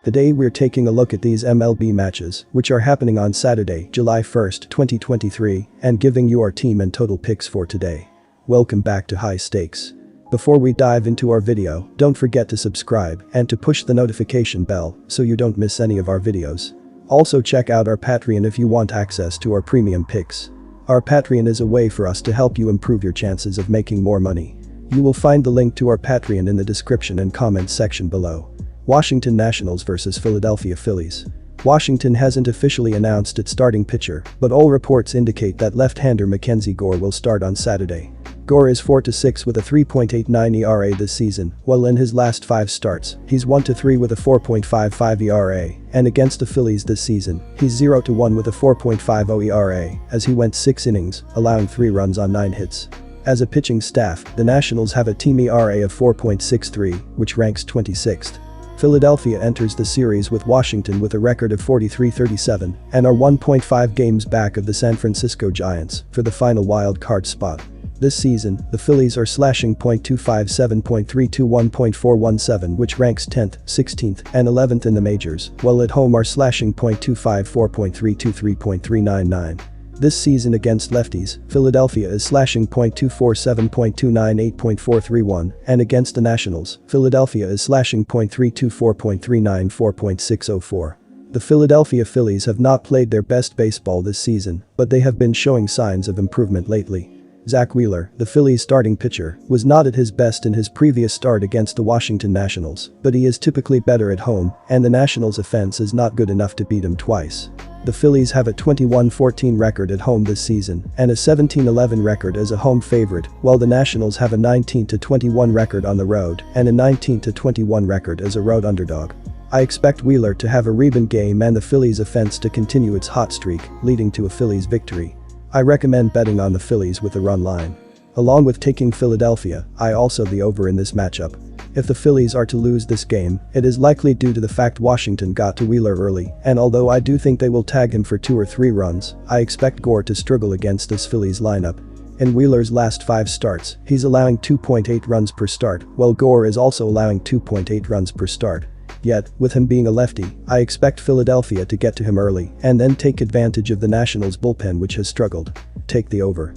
Today we're taking a look at these MLB matches, which are happening on Saturday, July 1st, 2023, and giving you our team and total picks for today. Welcome back to High Stakes. Before we dive into our video, don't forget to subscribe and to push the notification bell so you don't miss any of our videos. Also check out our Patreon if you want access to our premium picks. Our Patreon is a way for us to help you improve your chances of making more money. You will find the link to our Patreon in the description and comments section below. Washington Nationals vs Philadelphia Phillies. Washington hasn't officially announced its starting pitcher, but all reports indicate that left-hander Mackenzie Gore will start on Saturday. Gore is 4-6 with a 3.89 ERA this season, while in his last 5 starts, he's 1-3 with a 4.55 ERA, and against the Phillies this season, he's 0-1 with a 4.50 ERA, as he went 6 innings, allowing 3 runs on 9 hits. As a pitching staff, the Nationals have a team ERA of 4.63, which ranks 26th. Philadelphia enters the series with Washington with a record of 43-37 and are 1.5 games back of the San Francisco Giants for the final wild card spot. This season, the Phillies are slashing .257, .321, .417, which ranks 10th, 16th, and 11th in the majors, while at home are slashing .254, .323, .399. This season against lefties, Philadelphia is slashing .247, .298, .431, and against the Nationals, Philadelphia is slashing .324, .394, .604. The Philadelphia Phillies have not played their best baseball this season, but they have been showing signs of improvement lately. Zack Wheeler, the Phillies' starting pitcher, was not at his best in his previous start against the Washington Nationals, but he is typically better at home, and the Nationals' offense is not good enough to beat him twice. The Phillies have a 21-14 record at home this season and a 17-11 record as a home favorite, while the Nationals have a 19-21 record on the road and a 19-21 record as a road underdog. I expect Wheeler to have a rebound game and the Phillies' offense to continue its hot streak, leading to a Phillies victory. I recommend betting on the Phillies with a run line. Along with taking Philadelphia, I also the over in this matchup. If the Phillies are to lose this game, it is likely due to the fact Washington got to Wheeler early, and although I do think they will tag him for 2 or 3 runs, I expect Gore to struggle against this Phillies lineup. In Wheeler's last 5 starts, he's allowing 2.8 runs per start, while Gore is also allowing 2.8 runs per start. Yet, with him being a lefty, I expect Philadelphia to get to him early and then take advantage of the Nationals bullpen which has struggled. Take the over.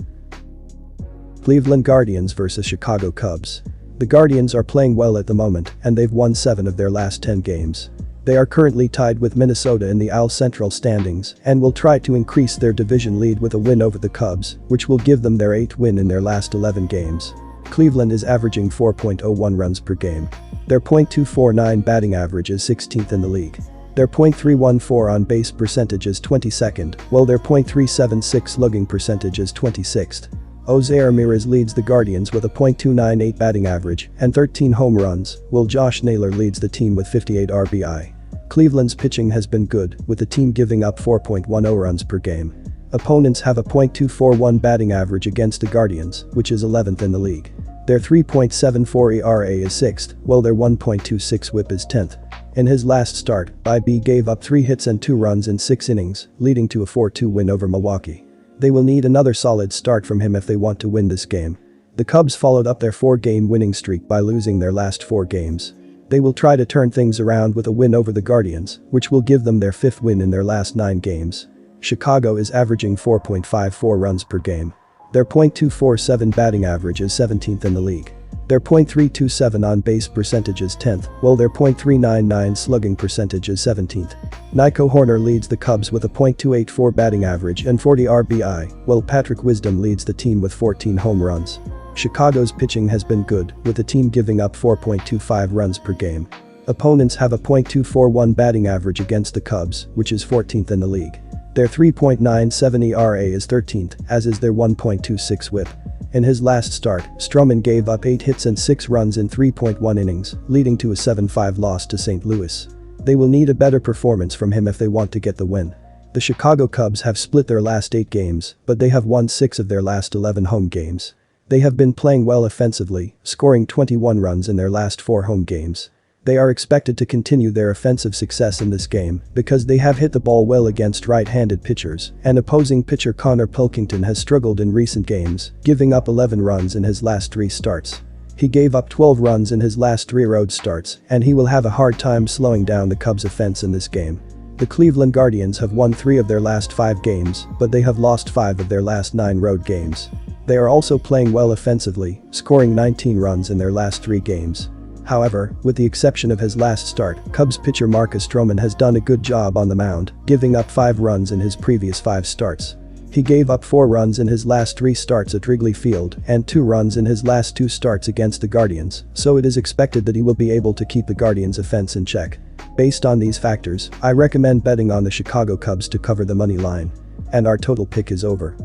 Cleveland Guardians vs Chicago Cubs. The Guardians are playing well at the moment and they've won 7 of their last 10 games. They are currently tied with Minnesota in the AL Central standings and will try to increase their division lead with a win over the Cubs, which will give them their 8th win in their last 11 games. Cleveland is averaging 4.01 runs per game. Their .249 batting average is 16th in the league. Their .314 on base percentage is 22nd, while their .376 slugging percentage is 26th. Jose Ramirez leads the Guardians with a .298 batting average and 13 home runs, while Josh Naylor leads the team with 58 RBI. Cleveland's pitching has been good, with the team giving up 4.10 runs per game. Opponents have a .241 batting average against the Guardians, which is 11th in the league. Their 3.74 ERA is 6th, while their 1.26 whip is 10th. In his last start, IB gave up 3 hits and 2 runs in 6 innings, leading to a 4-2 win over Milwaukee. They will need another solid start from him if they want to win this game. The Cubs followed up their 4-game winning streak by losing their last 4 games. They will try to turn things around with a win over the Guardians, which will give them their 5th win in their last 9 games. Chicago is averaging 4.54 runs per game. Their .247 batting average is 17th in the league. Their .327 on base percentage is 10th, while their .399 slugging percentage is 17th. Nico Hoerner leads the Cubs with a .284 batting average and 40 RBI, while Patrick Wisdom leads the team with 14 home runs. Chicago's pitching has been good, with the team giving up 4.25 runs per game. Opponents have a .241 batting average against the Cubs, which is 14th in the league. Their 3.97 ERA is 13th, as is their 1.26 whip. In his last start, Stroman gave up 8 hits and 6 runs in 3.1 innings, leading to a 7-5 loss to St. Louis. They will need a better performance from him if they want to get the win. The Chicago Cubs have split their last 8 games, but they have won 6 of their last 11 home games. They have been playing well offensively, scoring 21 runs in their last 4 home games. They are expected to continue their offensive success in this game because they have hit the ball well against right-handed pitchers, and opposing pitcher Connor Pilkington has struggled in recent games, giving up 11 runs in his last 3 starts. He gave up 12 runs in his last 3 road starts, and he will have a hard time slowing down the Cubs' offense in this game. The Cleveland Guardians have won 3 of their last 5 games, but they have lost 5 of their last 9 road games. They are also playing well offensively, scoring 19 runs in their last 3 games. However, with the exception of his last start, Cubs pitcher Marcus Stroman has done a good job on the mound, giving up 5 runs in his previous 5 starts. He gave up 4 runs in his last 3 starts at Wrigley Field and 2 runs in his last 2 starts against the Guardians, so it is expected that he will be able to keep the Guardians' offense in check. Based on these factors, I recommend betting on the Chicago Cubs to cover the money line. And our total pick is over.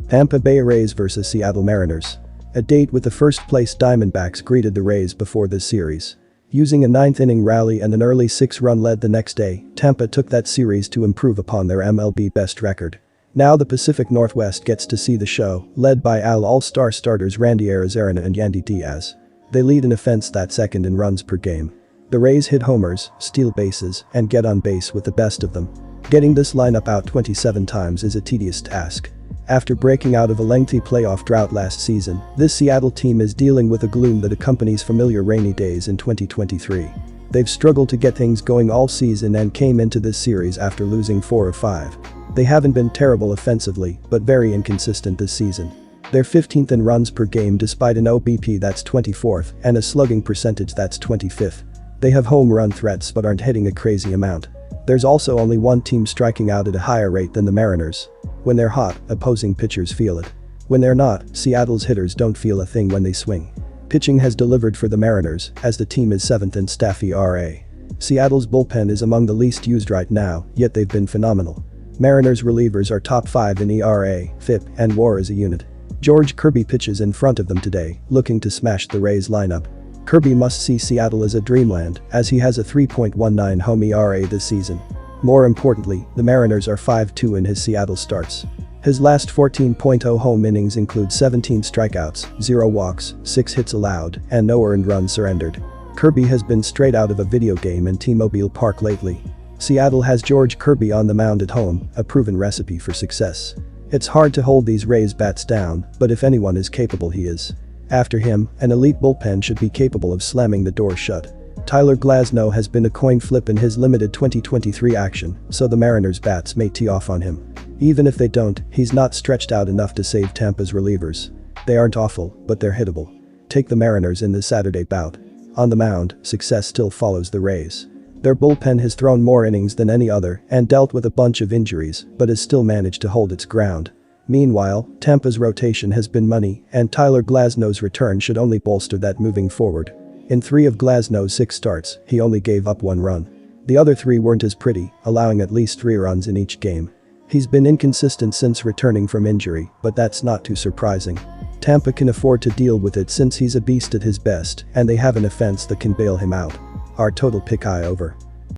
Tampa Bay Rays vs Seattle Mariners. A date with the first-place Diamondbacks greeted the Rays before this series. Using a 9th-inning rally and an early 6-run lead the next day, Tampa took that series to improve upon their MLB best record. Now the Pacific Northwest gets to see the show, led by All-Star starters Randy Arozarena and Yandy Diaz. They lead in offense that second in runs per game. The Rays hit homers, steal bases, and get on base with the best of them. Getting this lineup out 27 times is a tedious task. After breaking out of a lengthy playoff drought last season, this Seattle team is dealing with a gloom that accompanies familiar rainy days in 2023. They've struggled to get things going all season and came into this series after losing 4 of 5. They haven't been terrible offensively, but very inconsistent this season. They're 15th in runs per game despite an OBP that's 24th and a slugging percentage that's 25th. They have home run threats but aren't hitting a crazy amount. There's also only one team striking out at a higher rate than the Mariners. When they're hot, opposing pitchers feel it. When they're not, Seattle's hitters don't feel a thing when they swing. Pitching has delivered for the Mariners, as the team is 7th in staff ERA. Seattle's bullpen is among the least used right now, yet they've been phenomenal. Mariners relievers are top 5 in ERA, FIP, and WAR as a unit. George Kirby pitches in front of them today, looking to smash the Rays lineup. Kirby must see Seattle as a dreamland, as he has a 3.19 home ERA this season. More importantly, the Mariners are 5-2 in his Seattle starts. His last 14.0 home innings include 17 strikeouts, 0 walks, 6 hits allowed, and no earned runs surrendered. Kirby has been straight out of a video game in T-Mobile Park lately. Seattle has George Kirby on the mound at home, a proven recipe for success. It's hard to hold these Rays bats down, but if anyone is capable, he is. After him, an elite bullpen should be capable of slamming the door shut. Tyler Glasnow has been a coin flip in his limited 2023 action, so the Mariners bats may tee off on him. Even if they don't, he's not stretched out enough to save Tampa's relievers. They aren't awful, but they're hittable. Take the Mariners in the Saturday bout. On the mound, success still follows the Rays. Their bullpen has thrown more innings than any other and dealt with a bunch of injuries, but has still managed to hold its ground. Meanwhile, Tampa's rotation has been money, and Tyler Glasnow's return should only bolster that moving forward. In 3 of Glasnow's 6 starts, he only gave up 1 run. The other 3 weren't as pretty, allowing at least 3 runs in each game. He's been inconsistent since returning from injury, but that's not too surprising. Tampa can afford to deal with it since he's a beast at his best, and they have an offense that can bail him out. Our total pick high over.